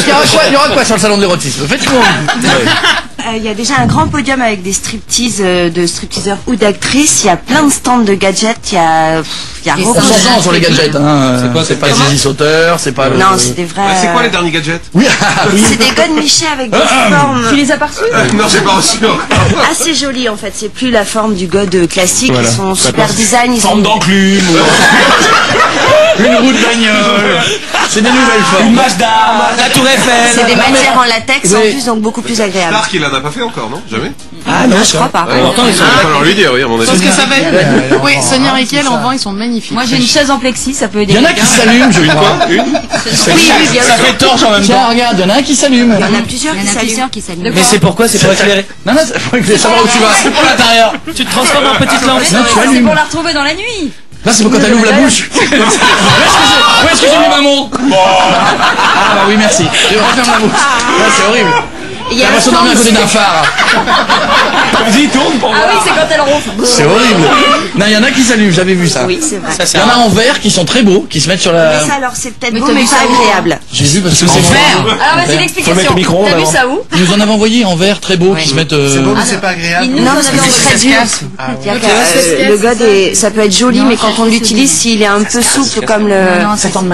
il y aura quoi sur le salon de l'érotisme? Faites-moi. Il y a déjà un grand podium avec des striptease de stripteaseurs ou d'actrices. Il y a plein de stands de gadgets. Il y a On s'entend sur les gadgets. Hein. C'est pas les zizi sauteurs, c'est pas. Non, c'est des vrais. C'est quoi les derniers gadgets? Oui. C'est des godes michés avec des formes. Tu les as pas reçus? Non, j'ai pas reçu. Assez jolies en fait. C'est plus la forme du god classique. Ils sont super design. Ils Forme sont d'enclume. Une roue de bagnole. C'est des nouvelles formes. Une Mazda, la Tour Eiffel. C'est des matières en latex en plus, donc beaucoup plus agréables. Clark, il en a pas fait encore, non? Jamais? Ah non, je crois pas. Pourtant, il va falloir lui dire, oui, à mon avis. Parce que ça va être. Oui, Sonia Riquel en vent, ils sont magnifiques. Moi j'ai une chaise en plexi, ça peut aider. Il y en a qui s'allument, je crois. Oui, bien Ça fait torche en même Tiens, temps. regarde, il y en a un qui s'allume. Il y en a plusieurs qui s'allument. Mais c'est pourquoi? C'est pour éclairer. Non, c'est pour savoir où tu vas. C'est pour l'intérieur. Tu te transformes en petite lampe. Non, tu C'est allumes. pour la retrouver dans la nuit. Là, c'est pour quand elle ouvre la bouche. Où est-ce que j'ai mis ma montre? Ah bah oui, merci. Je referme la bouche. Là, c'est horrible. Il y a Elle va s'endormir à côté d'un phare. Vas-y, tourne pour Ah voir. oui, c'est quand elle ronfle. C'est horrible. Non, il y en a qui s'allument, j'avais vu ça. Oui, c'est vrai. Ça, Il c'est y en a en verre qui sont très beaux, qui se mettent sur la. Mais ça alors c'est peut-être Mais beau t'as mais vu pas ça où? agréable. J'ai vu parce que C'est c'est vert. Alors vas-y Faut l'explication. mettre au micro-ondes T'as vu avant. ça où? Ils nous en avaient envoyé en verre très beaux qui se mettent. C'est beau, mais c'est pas agréable. Ils nous Non, en parce que avaient c'est envoyé. très dur. C'est-à-dire que, le god ça peut être joli, mais quand on l'utilise, s'il est un peu souple comme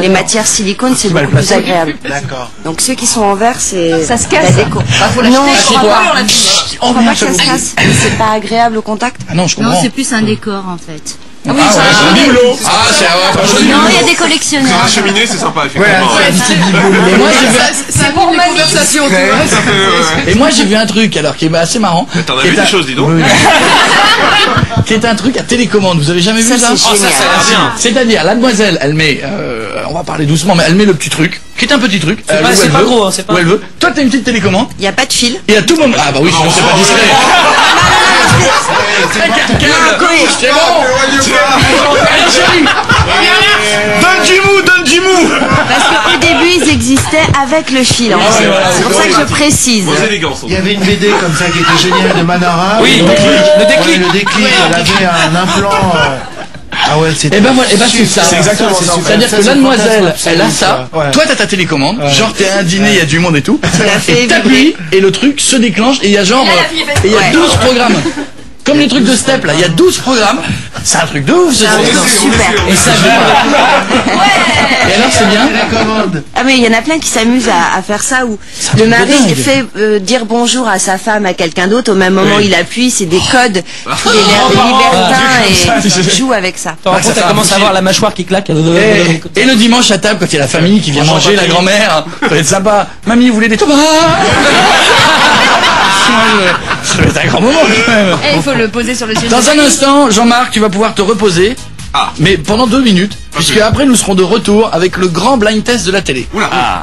les matières silicone, c'est beaucoup plus agréable. D'accord. Donc ceux qui sont en verre, c'est Ça se la casse. déco. Faut Non, l'acheter. je crois pas. On l'a fini. Oh, Je crois bien, pas que ça se casse. Mais c'est pas agréable au contact. Ah non, je Non, comprends. c'est plus un décor en fait. Ah ouais, c'est un bibelot. Ah, c'est un Non, il y a des Sur collectionneurs. la cheminée, c'est sympa, effectivement. Et moi, j'ai vu. C'est pour ma conversation, tu vois. Ça fait, Et moi j'ai vu un truc alors qui est assez marrant. T'en as Qui vu est un- des choses, dis donc. Oui. Qui est un truc à télécommande. Vous avez jamais vu ça? Ça, c'est génial. C'est-à-dire la demoiselle, elle met, on va parler doucement, mais elle met le petit truc, qui est un petit truc. C'est pas- où c'est elle pas veut, gros, hein, c'est pas- où elle veut. Toi t'as une petite télécommande Il n'y a pas de fil. et à tout moment. Ah bah oui, sinon c'est pas discret. C'est bon. Allez chérie. Donne du mou. Parce qu'au début, ils existaient avec le fil. En Ah fait. ouais, voilà, C'est pour ça que je précise. Vos élégances. Il y avait une BD comme ça qui était géniale de Manara. Oui, où- le déclic. Ouais, le déclic. Elle avait un implant. Ah ouais, c'était. Et ben voilà, et ben c'est ça. C'est exactement ça. C'est-à-dire Ça, que c'est la demoiselle, fantasme elle a absolu, ça. Ouais. Toi t'as ta télécommande. Genre t'es à un dîner, il y a du monde et tout. fait Et t'appuies et le truc se déclenche et il y a genre, et il y a 12 programmes. Comme les trucs de step là, il y a 12 programmes. C'est un truc de ouf ce truc. Super. Et ça vibre. Et alors c'est bien. Ah mais il y en a plein qui s'amusent à faire ça où un le truc de mari dingue. fait dire bonjour à sa femme à quelqu'un d'autre au même moment il appuie, c'est des codes, il est libertin et il joue avec ça. Par contre, elle commence à avoir la mâchoire qui claque. Et le dimanche à table quand il y a la famille qui vient manger, la grand-mère, ça va être sympa. Mamie, vous voulez des tomates? Ça va être un grand moment quand même. Et il faut le poser sur le siège. Dans un instant, Jean-Marc, tu vas pouvoir te reposer. Ah. Mais pendant 2 minutes, puisque après nous serons de retour avec le grand blind test de la télé. Oula.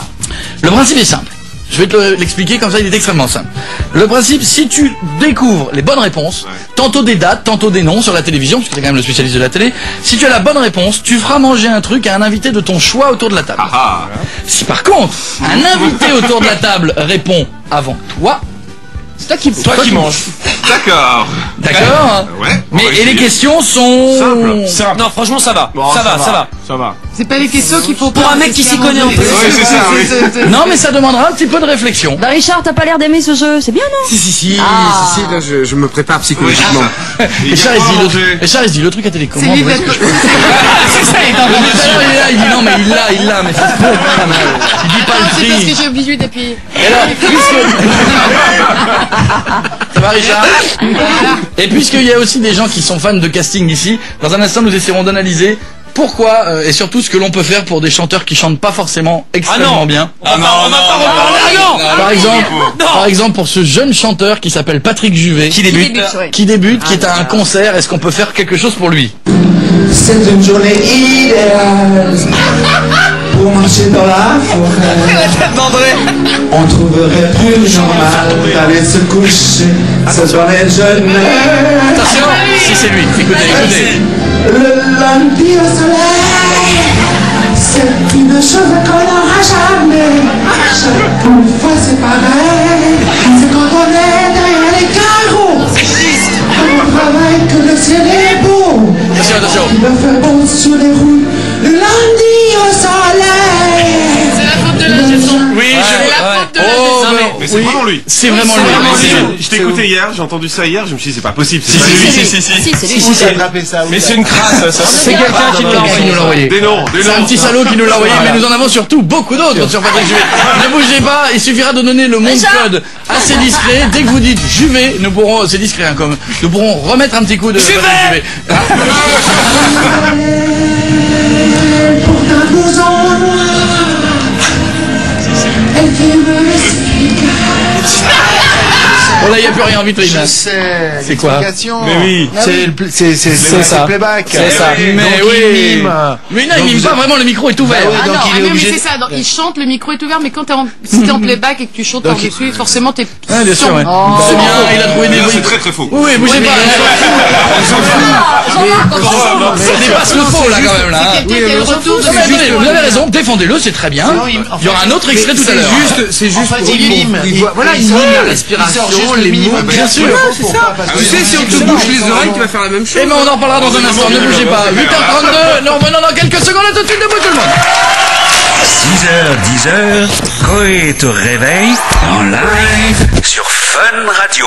Le principe est simple. Je vais te l'expliquer comme ça, il est extrêmement simple. Le principe, si tu découvres les bonnes réponses, tantôt des dates, tantôt des noms sur la télévision, parce que t'es quand même le spécialiste de la télé, si tu as la bonne réponse, tu feras manger un truc à un invité de ton choix autour de la table. Ah. Si par contre, un invité autour de la table répond avant toi, c'est toi qui manges. D'accord. D'accord? Ouais. Mais on va et les essayer. questions sont... Simple. Non, franchement, ça va. Ça va. C'est pas les questions qu'il faut Pour un mec qui s'y connaît en plus. Oui, c'est ça, oui. Non mais ça demandera un petit peu de réflexion. Bah Richard, t'as pas l'air d'aimer ce jeu, c'est bien non? Si, là, je me prépare psychologiquement. Et Charles il dit le truc à télécommande. C'est lui où est-ce que d'être- je- C'est ça, il est en Depuis tout à l'heure, il est là, il dit non mais il l'a, mais ça se peut pas mal. Il dit pas C'est le parce prix. que j'ai oublié d'appuyer. Et alors, ça va Richard? Et puisqu'il y a aussi des gens qui sont fans de casting ici, dans un instant nous essaierons d'analyser pourquoi et surtout ce que l'on peut faire pour des chanteurs qui chantent pas forcément extrêmement bien. Ah non, on va pas reparler. Ah non. Par exemple pour ce jeune chanteur qui s'appelle Patrick Juvet, qui débute, qui est à un concert, est-ce qu'on peut faire quelque chose pour lui? C'est une journée idéale pour marcher dans la forêt. On trouverait plus normal d'aller se coucher ce soir les jeunes. Attention, si c'est lui, écoutez. Le lundi au soleil, c'est une chose qu'on n'aura jamais. Chaque fois c'est pareil, c'est quand on est derrière les carreaux. On travaille que le ciel est beau. Attention. Il me fait beau sur les routes, le lundi au soleil. C'est la faute de l'ingé son. Oui, Mais c'est vraiment lui. C'est vraiment lui. Je t'ai écouté hier, j'ai entendu ça hier, je me suis dit c'est pas possible. Si, c'est lui. J'ai attrapé ça. Mais c'est une crasse, ça. C'est quelqu'un qui nous l'a envoyé. Des noms. C'est un petit salaud qui nous l'a envoyé, mais nous en avons surtout beaucoup d'autres sur Patrick Juvet. Ne bougez pas, il suffira de donner le monde code assez discret. Dès que vous dites Juvet, nous pourrons, c'est discret hein, comme, nous pourrons remettre un petit coup de Patrick Juvet. Pour un blouson noir, elle fume les cigarettes. Bon là, il n'y a plus rien en vitrine. Je sais. C'est quoi? Mais oui. C'est ça. playback. C'est ça. Mais Donc, oui. il mime. Mais non, il mime pas vraiment, le micro est ouvert. Bah oui, donc il est mais obligé. c'est ça. Donc, il chante, le micro est ouvert, mais quand si t'es en playback et que tu chantes par-dessus, forcément t'es. Ah, bien sûr, ouais. C'est bien, il a trouvé des Là, bruits. c'est très très faux. Oui, bougez pas. Ça dépasse le faux là quand même là. hein. Quelqu'un qui a le retour de Non, mais attendez, vous avez raison, défendez-le, c'est très bien. Non, Il y aura un autre extrait tout à l'heure. C'est juste En fait, pour il mime. Voilà, il mime la respiration, les mots. Bien sûr. Tu sais, si on te bouche les oreilles, tu vas faire la même chose. Et ben on en reparlera dans un instant, ne bougez pas. 8h32, nous revenons dans quelques secondes, à tout de suite, debout tout le monde. 6h, 10h, Coé te réveille en live sur Fun Radio.